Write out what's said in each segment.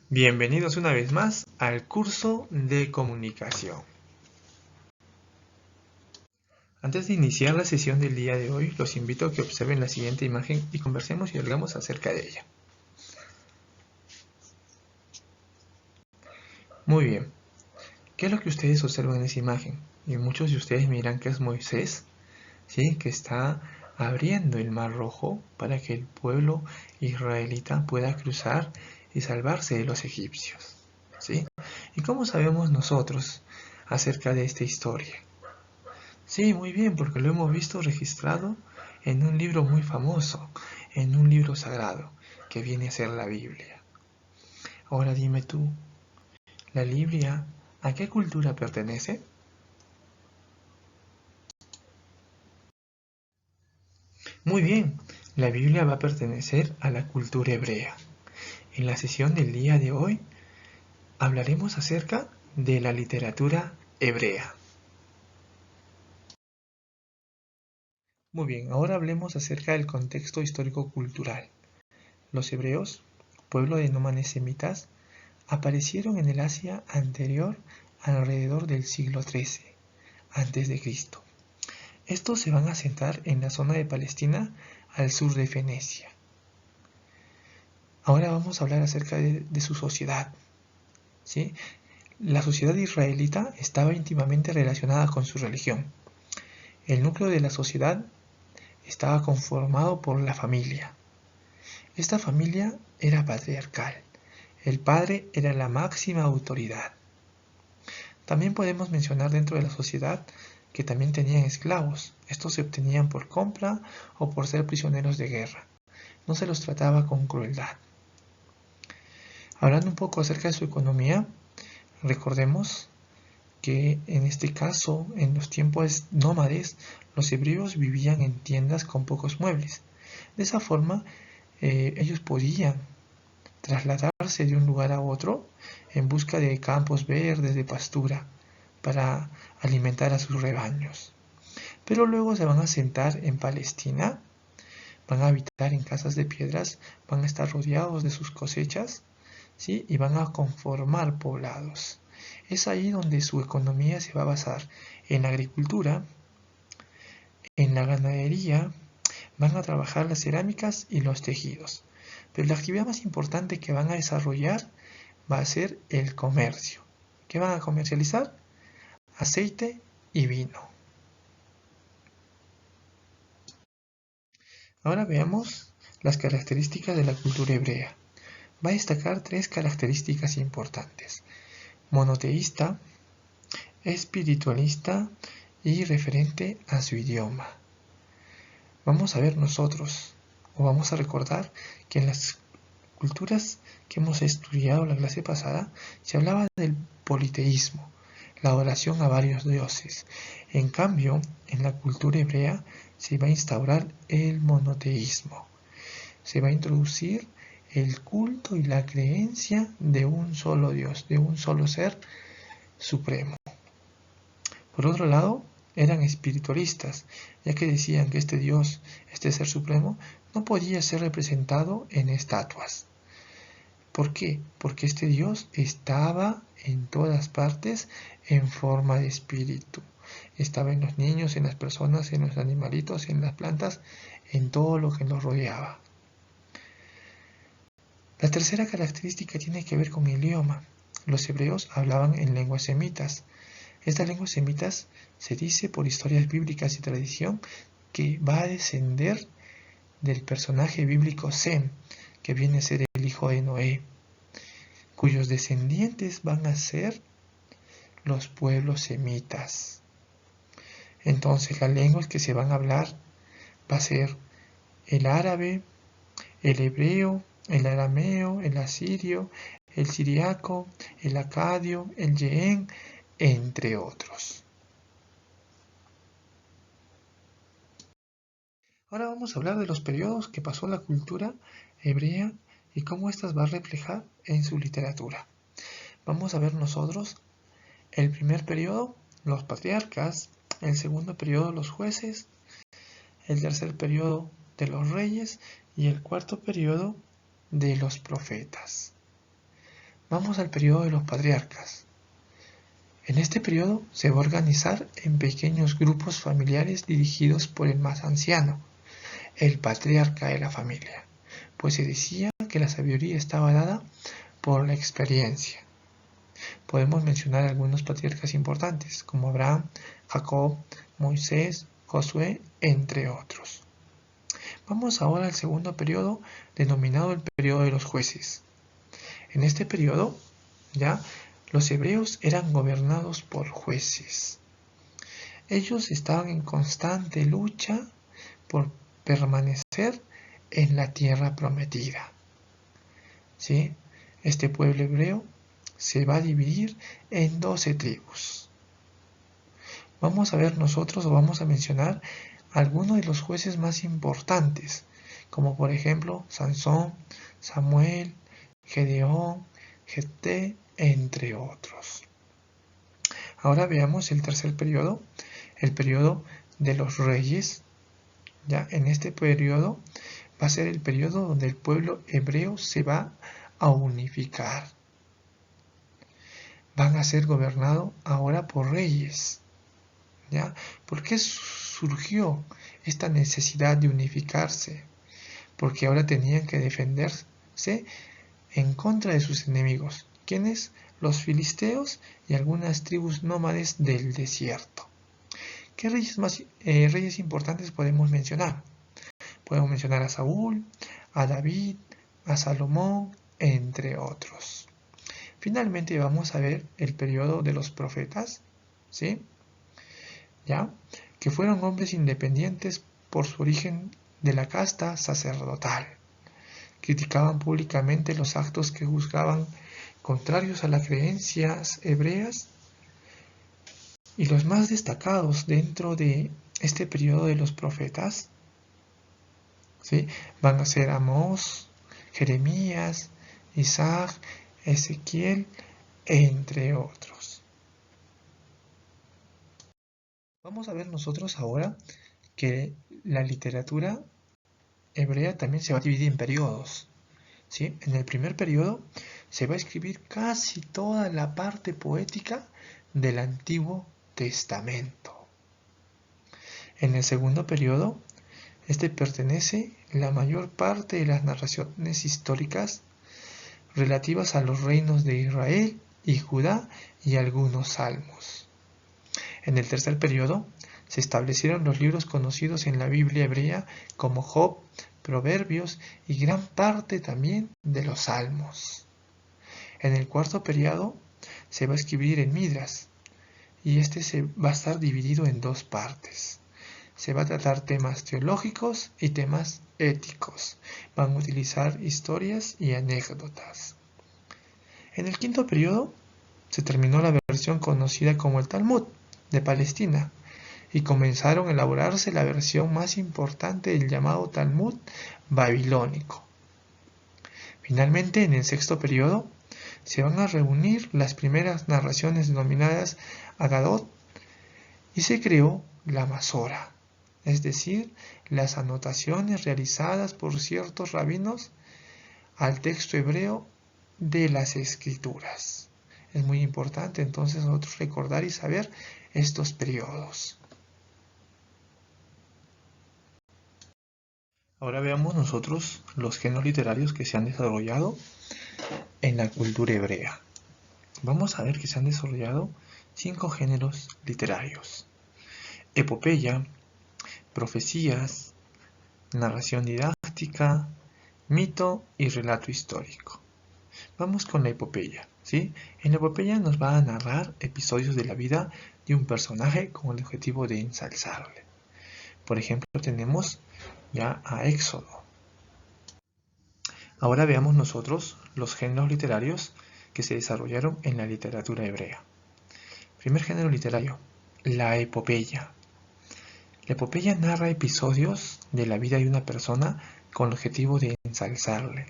Bienvenidos una vez más al curso de comunicación. Antes de iniciar la sesión del día de hoy, los invito a que observen la siguiente imagen y conversemos y hablemos acerca de ella. Muy bien, ¿qué es lo que ustedes observan en esa imagen? Y muchos de ustedes me dirán que es Moisés, ¿sí? Que está abriendo el Mar Rojo para que el pueblo israelita pueda cruzar y salvarse de los egipcios, ¿sí? ¿Y cómo sabemos nosotros acerca de esta historia? Sí, muy bien, porque lo hemos visto registrado en un libro muy famoso, en un libro sagrado, que viene a ser la Biblia. Ahora dime tú, ¿la Biblia a qué cultura pertenece? Muy bien, la Biblia va a pertenecer a la cultura hebrea. En la sesión del día de hoy hablaremos acerca de la literatura hebrea. Muy bien, ahora hablemos acerca del contexto histórico-cultural. Los hebreos, pueblo de nómadas semitas, aparecieron en el Asia anterior alrededor del siglo XIII a.C. Estos se van a asentar en la zona de Palestina al sur de Fenicia. Ahora vamos a hablar acerca de su sociedad, ¿sí? La sociedad israelita estaba íntimamente relacionada con su religión. El núcleo de la sociedad estaba conformado por la familia. Esta familia era patriarcal. El padre era la máxima autoridad. También podemos mencionar dentro de la sociedad que también tenían esclavos. Estos se obtenían por compra o por ser prisioneros de guerra. No se los trataba con crueldad. Hablando un poco acerca de su economía, recordemos que en este caso, en los tiempos nómades, los hebreos vivían en tiendas con pocos muebles. De esa forma, ellos podían trasladarse de un lugar a otro en busca de campos verdes, de pastura, para alimentar a sus rebaños. Pero luego se van a sentar en Palestina, van a habitar en casas de piedras, van a estar rodeados de sus cosechas, ¿sí? Y van a conformar poblados. Es ahí donde su economía se va a basar en la agricultura, en la ganadería, van a trabajar las cerámicas y los tejidos. Pero la actividad más importante que van a desarrollar va a ser el comercio. ¿Qué van a comercializar? Aceite y vino. Ahora veamos las características de la cultura hebrea. Va a destacar tres características importantes: monoteísta, espiritualista y referente a su idioma. Vamos a ver nosotros, o vamos a recordar que en las culturas que hemos estudiado la clase pasada se hablaba del politeísmo, la adoración a varios dioses. En cambio, en la cultura hebrea se va a instaurar el monoteísmo. Se va a introducir el culto y la creencia de un solo Dios, de un solo ser supremo. Por otro lado, eran espiritualistas, ya que decían que este Dios, este ser supremo, no podía ser representado en estatuas. ¿Por qué? Porque este Dios estaba en todas partes en forma de espíritu. Estaba en los niños, en las personas, en los animalitos, en las plantas, en todo lo que nos rodeaba. La tercera característica tiene que ver con el idioma. Los hebreos hablaban en lenguas semitas. Estas lenguas semitas se dice por historias bíblicas y tradición que va a descender del personaje bíblico Sem, que viene a ser el hijo de Noé, cuyos descendientes van a ser los pueblos semitas. Entonces las lenguas que se van a hablar va a ser el árabe, el hebreo, el arameo, el asirio, el siriaco, el acadio, el yehén, entre otros. Ahora vamos a hablar de los periodos que pasó la cultura hebrea y cómo éstas va a reflejar en su literatura. Vamos a ver nosotros el primer periodo, los patriarcas; el segundo periodo, los jueces; el tercer periodo, de los reyes; y el cuarto periodo, de los profetas. Vamos al periodo de los patriarcas. En este periodo se va a organizar en pequeños grupos familiares dirigidos por el más anciano, el patriarca de la familia, pues se decía que la sabiduría estaba dada por la experiencia. Podemos mencionar algunos patriarcas importantes, como Abraham, Jacob, Moisés, Josué, entre otros. Vamos ahora al segundo periodo, denominado el periodo de los jueces. En este periodo, ya, los hebreos eran gobernados por jueces. Ellos estaban en constante lucha por permanecer en la tierra prometida. ¿Sí? Este pueblo hebreo se va a dividir en 12 tribus. Vamos a ver nosotros o vamos a mencionar algunos de los jueces más importantes, como por ejemplo Sansón, Samuel, Gedeón, Jefté, entre otros. Ahora veamos el tercer periodo, el periodo de los reyes. Ya en este periodo va a ser el periodo donde el pueblo hebreo se va a unificar. Van a ser gobernados ahora por reyes. ¿Ya? ¿Por qué surgió esta necesidad de unificarse? Porque ahora tenían que defenderse en contra de sus enemigos, quienes los filisteos y algunas tribus nómades del desierto. ¿Qué reyes importantes podemos mencionar? Podemos mencionar a Saúl, a David, a Salomón, entre otros. Finalmente vamos a ver el periodo de los profetas, ¿sí? ¿Ya? Que fueron hombres independientes por su origen de la casta sacerdotal. Criticaban públicamente los actos que juzgaban contrarios a las creencias hebreas, y los más destacados dentro de este periodo de los profetas, ¿sí? Van a ser Amós, Jeremías, Isaac, Ezequiel, entre otros. Vamos a ver nosotros ahora que la literatura hebrea también se va a dividir en periodos. ¿Sí? En el primer periodo se va a escribir casi toda la parte poética del Antiguo Testamento. En el segundo periodo, este pertenece la mayor parte de las narraciones históricas relativas a los reinos de Israel y Judá y algunos salmos. En el tercer periodo se establecieron los libros conocidos en la Biblia hebrea como Job, Proverbios y gran parte también de los salmos. En el cuarto periodo se va a escribir en Midras, y este se va a estar dividido en dos partes. Se va a tratar temas teológicos y temas éticos. Van a utilizar historias y anécdotas. En el quinto periodo se terminó la versión conocida como el Talmud de Palestina, y comenzaron a elaborarse la versión más importante del llamado Talmud babilónico. Finalmente, en el sexto periodo, se van a reunir las primeras narraciones denominadas Agadot, y se creó la Masora, es decir, las anotaciones realizadas por ciertos rabinos al texto hebreo de las Escrituras. Es muy importante entonces nosotros recordar y saber estos periodos. Ahora veamos nosotros los géneros literarios que se han desarrollado en la cultura hebrea. Vamos a ver que se han desarrollado 5 géneros literarios: epopeya, profecías, narración didáctica, mito y relato histórico. Vamos con la epopeya, ¿sí? En la epopeya nos va a narrar episodios de la vida de un personaje con el objetivo de ensalzarle. Por ejemplo, tenemos ya a Éxodo. Ahora veamos nosotros los géneros literarios que se desarrollaron en la literatura hebrea. Primer género literario, la epopeya. La epopeya narra episodios de la vida de una persona con el objetivo de ensalzarle.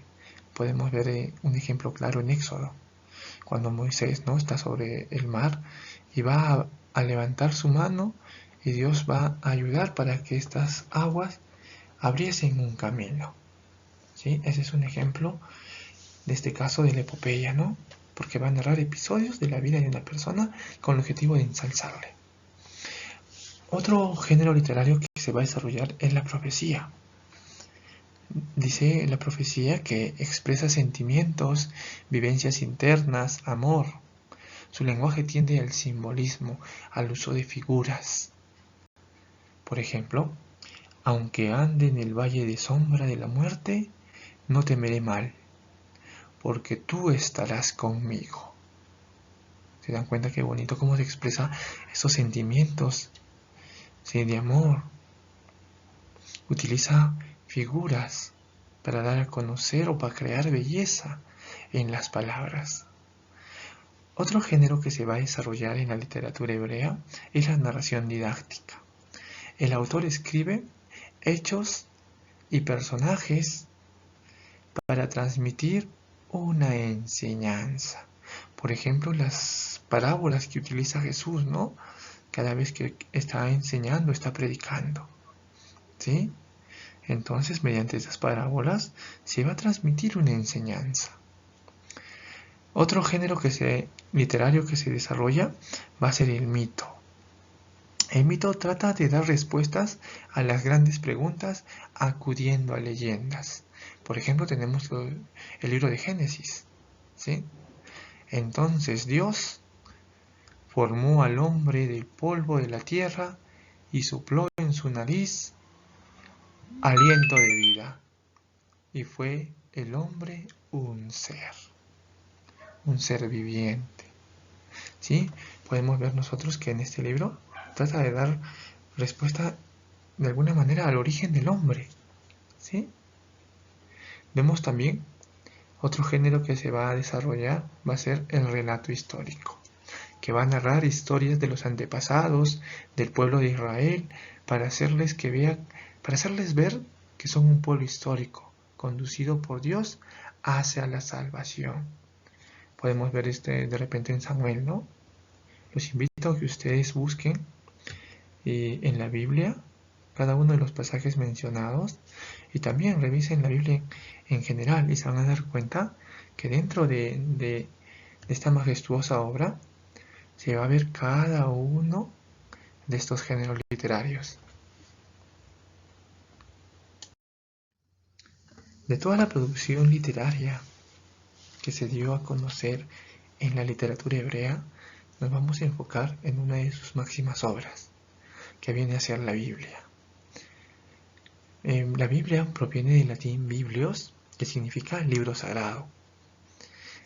Podemos ver un ejemplo claro en Éxodo, cuando Moisés está sobre el mar y va a levantar su mano, y Dios va a ayudar para que estas aguas abriesen un camino. ¿Sí? Ese es un ejemplo de este caso de la epopeya, ¿no? porque va a narrar episodios de la vida de una persona con el objetivo de ensalzarle. Otro género literario que se va a desarrollar es la profecía. Dice la profecía que expresa sentimientos, vivencias internas, amor. Su lenguaje tiende al simbolismo, al uso de figuras. Por ejemplo, aunque ande en el valle de sombra de la muerte, no temeré mal, porque tú estarás conmigo. ¿Se dan cuenta qué bonito cómo se expresa esos sentimientos, sí, de amor? Utiliza figuras para dar a conocer o para crear belleza en las palabras. Otro género que se va a desarrollar en la literatura hebrea es la narración didáctica. El autor escribe hechos y personajes para transmitir una enseñanza. Por ejemplo, las parábolas que utiliza Jesús, ¿no? Cada vez que está enseñando, está predicando, ¿sí? Entonces, mediante esas parábolas se va a transmitir una enseñanza. Otro género literario que se desarrolla va a ser el mito. El mito trata de dar respuestas a las grandes preguntas acudiendo a leyendas. Por ejemplo, tenemos el libro de Génesis, ¿sí? Entonces Dios formó al hombre del polvo de la tierra y sopló en su nariz aliento de vida. Y fue el hombre un ser viviente. ¿Sí? Podemos ver nosotros que en este libro trata de dar respuesta de alguna manera al origen del hombre. ¿Sí? Vemos también otro género que se va a desarrollar, va a ser el relato histórico, que va a narrar historias de los antepasados del pueblo de Israel para hacerles ver que son un pueblo histórico, conducido por Dios hacia la salvación. Podemos ver de repente en Samuel, ¿no? Los invito a que ustedes busquen en la Biblia cada uno de los pasajes mencionados y también revisen la Biblia en general y se van a dar cuenta que dentro de esta majestuosa obra se va a ver cada uno de estos géneros literarios. De toda la producción literaria que se dio a conocer en la literatura hebrea, nos vamos a enfocar en una de sus máximas obras, que viene a ser la Biblia. La Biblia proviene del latín biblios, que significa libro sagrado.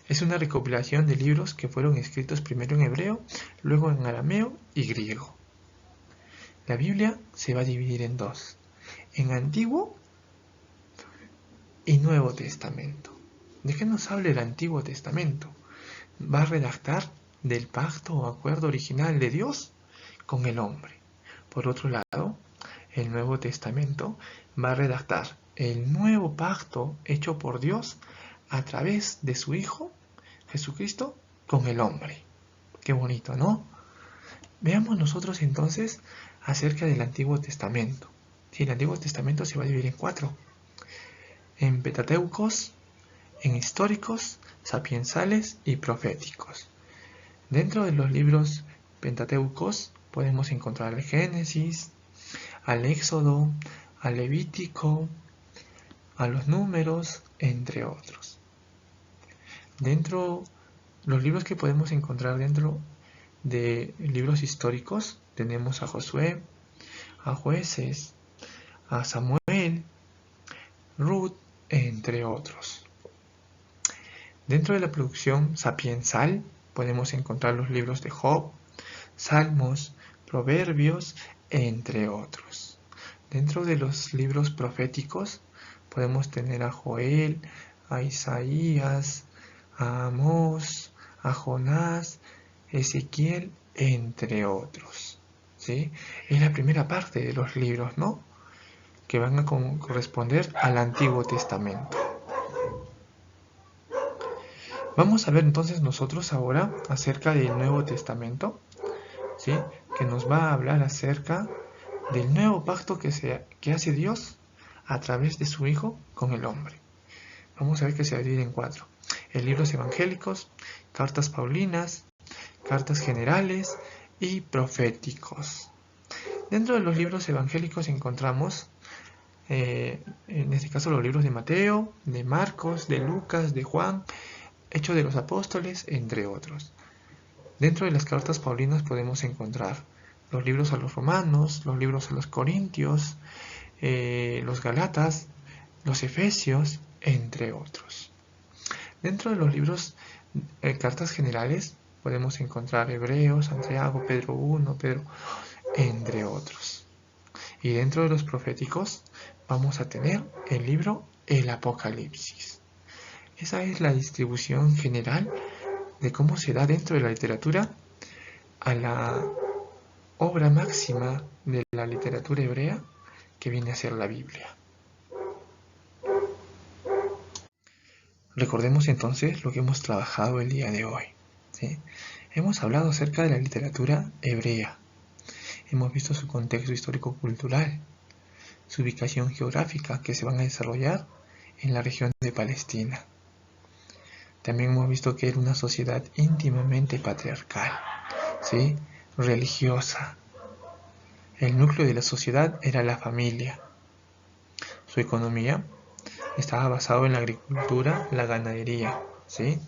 Es una recopilación de libros que fueron escritos primero en hebreo, luego en arameo y griego. La Biblia se va a dividir en dos, en Antiguo y Nuevo Testamento. ¿De qué nos habla el Antiguo Testamento? Va a redactar del pacto o acuerdo original de Dios con el hombre. Por otro lado, el Nuevo Testamento va a redactar el nuevo pacto hecho por Dios a través de su Hijo, Jesucristo, con el hombre. Qué bonito, ¿no? Veamos nosotros entonces acerca del Antiguo Testamento. Sí, el Antiguo Testamento se va a dividir en 4. En Pentateucos, en históricos, sapiensales y proféticos. Dentro de los libros pentateucos podemos encontrar el Génesis, al Éxodo, al Levítico, a los Números, entre otros. Dentro los libros que podemos encontrar dentro de libros históricos tenemos a Josué, a Jueces, a Samuel, Ruth, entre otros. Dentro de la producción sapiensal podemos encontrar los libros de Job, Salmos, Proverbios, entre otros. Dentro de los libros proféticos podemos tener a Joel, a Isaías, a Amós, a Jonás, Ezequiel, entre otros. ¿Sí? Es la primera parte de los libros, ¿no? Que van a corresponder al Antiguo Testamento. Vamos a ver entonces nosotros ahora acerca del Nuevo Testamento, ¿sí? Que nos va a hablar acerca del nuevo pacto que hace Dios a través de su Hijo con el hombre. Vamos a ver que se divide en 4. libros evangélicos, cartas paulinas, cartas generales y proféticos. Dentro de los libros evangélicos encontramos, en este caso, los libros de Mateo, de Marcos, de Lucas, de Juan, Hechos de los Apóstoles, entre otros. Dentro de las cartas paulinas podemos encontrar los libros a los romanos, los libros a los corintios, los galatas, los efesios, entre otros. Dentro de los libros, cartas generales, podemos encontrar Hebreos, Santiago, Pedro 1, Pedro, entre otros. Y dentro de los proféticos vamos a tener el libro El Apocalipsis. Esa es la distribución general de cómo se da dentro de la literatura a la obra máxima de la literatura hebrea, que viene a ser la Biblia. Recordemos entonces lo que hemos trabajado el día de hoy, ¿sí? Hemos hablado acerca de la literatura hebrea. Hemos visto su contexto histórico-cultural, su ubicación geográfica, que se van a desarrollar en la región de Palestina. También hemos visto que era una sociedad íntimamente patriarcal, ¿sí? Religiosa. El núcleo de la sociedad era la familia. Su economía estaba basada en la agricultura, la ganadería, ¿sí?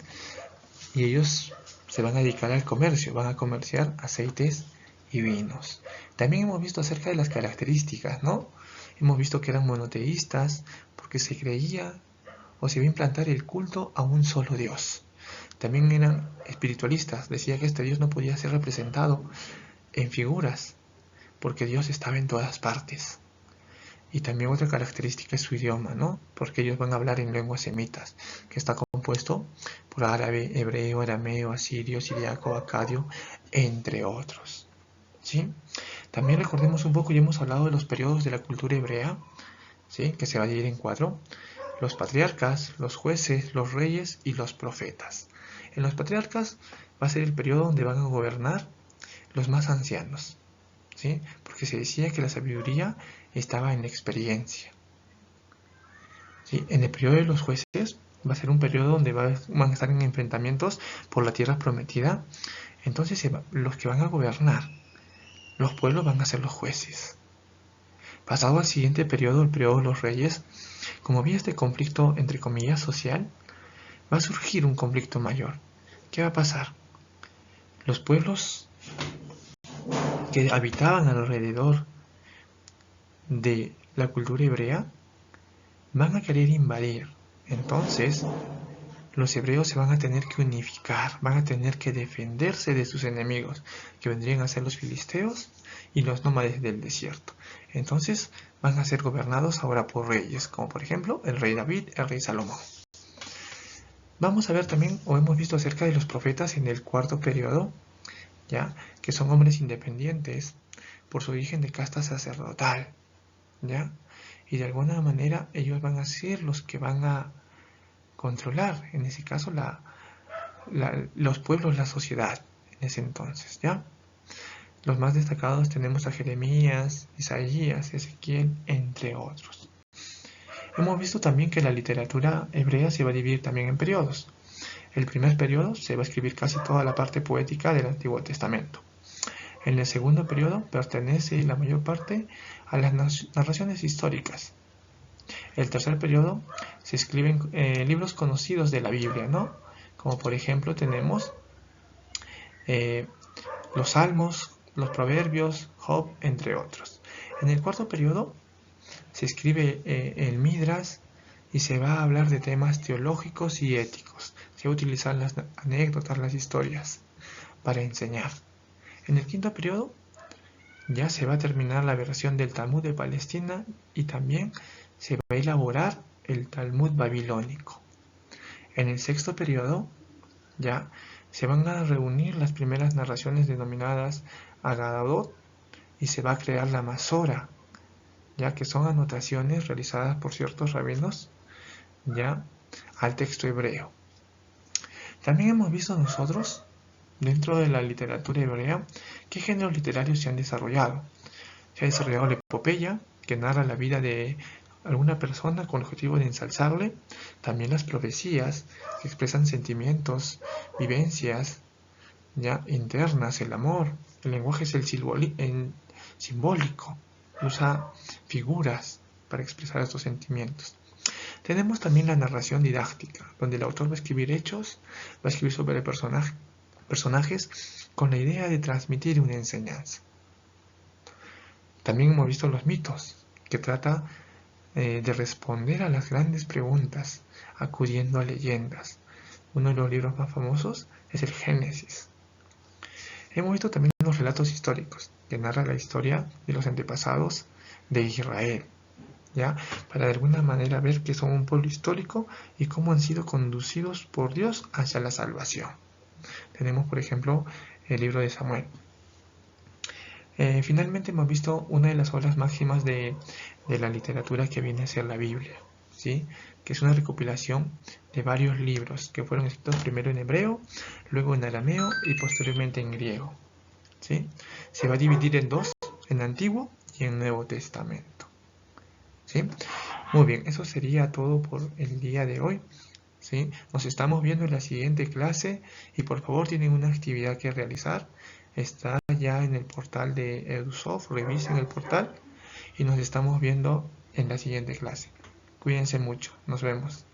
Y ellos se van a dedicar al comercio, van a comerciar aceites y vinos. También hemos visto acerca de las características, ¿no? Hemos visto que eran monoteístas porque se creía o se iba a implantar el culto a un solo Dios. También eran espiritualistas, decía que este Dios no podía ser representado en figuras porque Dios estaba en todas partes. Y también otra característica es su idioma, ¿no? Porque ellos van a hablar en lenguas semitas, que está compuesto por árabe, hebreo, arameo, asirio, siriaco, acadio, entre otros, ¿sí? También recordemos un poco, ya hemos hablado de los periodos de la cultura hebrea, ¿sí? Que se va a dividir en 4. Los patriarcas, los jueces, los reyes y los profetas. En los patriarcas va a ser el periodo donde van a gobernar los más ancianos, ¿sí? Porque se decía que la sabiduría estaba en la experiencia, ¿sí? En el periodo de los jueces va a ser un periodo donde van a estar en enfrentamientos por la tierra prometida. Entonces los que van a gobernar los pueblos van a ser los jueces. Pasado al siguiente periodo, el periodo de los reyes, como había este conflicto entre comillas social, va a surgir un conflicto mayor. ¿Qué va a pasar? Los pueblos que habitaban alrededor de la cultura hebrea van a querer invadir. Entonces, los hebreos se van a tener que unificar, van a tener que defenderse de sus enemigos, que vendrían a ser los filisteos y los nómades del desierto. Entonces, van a ser gobernados ahora por reyes, como por ejemplo el rey David, el rey Salomón. Vamos a ver también, o hemos visto acerca de los profetas en el 4.º periodo, ¿ya? Que son hombres independientes por su origen de casta sacerdotal, ¿ya? Y de alguna manera ellos van a ser los que van a controlar, en ese caso, los pueblos, la sociedad, en ese entonces, ¿ya? Los más destacados tenemos a Jeremías, Isaías, Ezequiel, entre otros. Hemos visto también que la literatura hebrea se va a dividir también en periodos. El primer periodo se va a escribir casi toda la parte poética del Antiguo Testamento. En el segundo periodo pertenece la mayor parte a las narraciones históricas. El tercer periodo se escriben libros conocidos de la Biblia, ¿no? Como por ejemplo tenemos los Salmos, los Proverbios, Job, entre otros. En el 4.º periodo se escribe el Midras y se va a hablar de temas teológicos y éticos. Se va a utilizar las anécdotas, las historias para enseñar. En el 5.º periodo ya se va a terminar la versión del Talmud de Palestina y también se va a elaborar el Talmud babilónico. En el 6.º periodo ya se van a reunir las primeras narraciones denominadas Agadot y se va a crear la Masora, ya que son anotaciones realizadas por ciertos rabinos ya al texto hebreo. También hemos visto nosotros, dentro de la literatura hebrea, qué géneros literarios se han desarrollado. Se ha desarrollado la epopeya, que narra la vida de alguna persona con el objetivo de ensalzarle. También las profecías que expresan sentimientos, vivencias ya internas, el amor. El lenguaje es el simbólico, usa figuras para expresar estos sentimientos. Tenemos también la narración didáctica, donde el autor va a escribir hechos, va a escribir sobre personajes con la idea de transmitir una enseñanza. También hemos visto los mitos, que trata de responder a las grandes preguntas, acudiendo a leyendas. Uno de los libros más famosos es el Génesis. Hemos visto también los relatos históricos, que narran la historia de los antepasados de Israel, ¿ya? Para de alguna manera ver que son un pueblo histórico y cómo han sido conducidos por Dios hacia la salvación. Tenemos, por ejemplo, el libro de Samuel. Finalmente hemos visto una de las obras máximas de la literatura, que viene a ser la Biblia, ¿sí? Que es una recopilación de varios libros que fueron escritos primero en hebreo, luego en arameo y posteriormente en griego, ¿sí? Se va a dividir en dos, en Antiguo y en Nuevo Testamento, ¿sí? Muy bien, eso sería todo por el día de hoy, ¿sí? Nos estamos viendo en la siguiente clase y por favor tienen una actividad que realizar. Está ya en el portal de EduSoft, revisen el portal y nos estamos viendo en la siguiente clase. Cuídense mucho, nos vemos.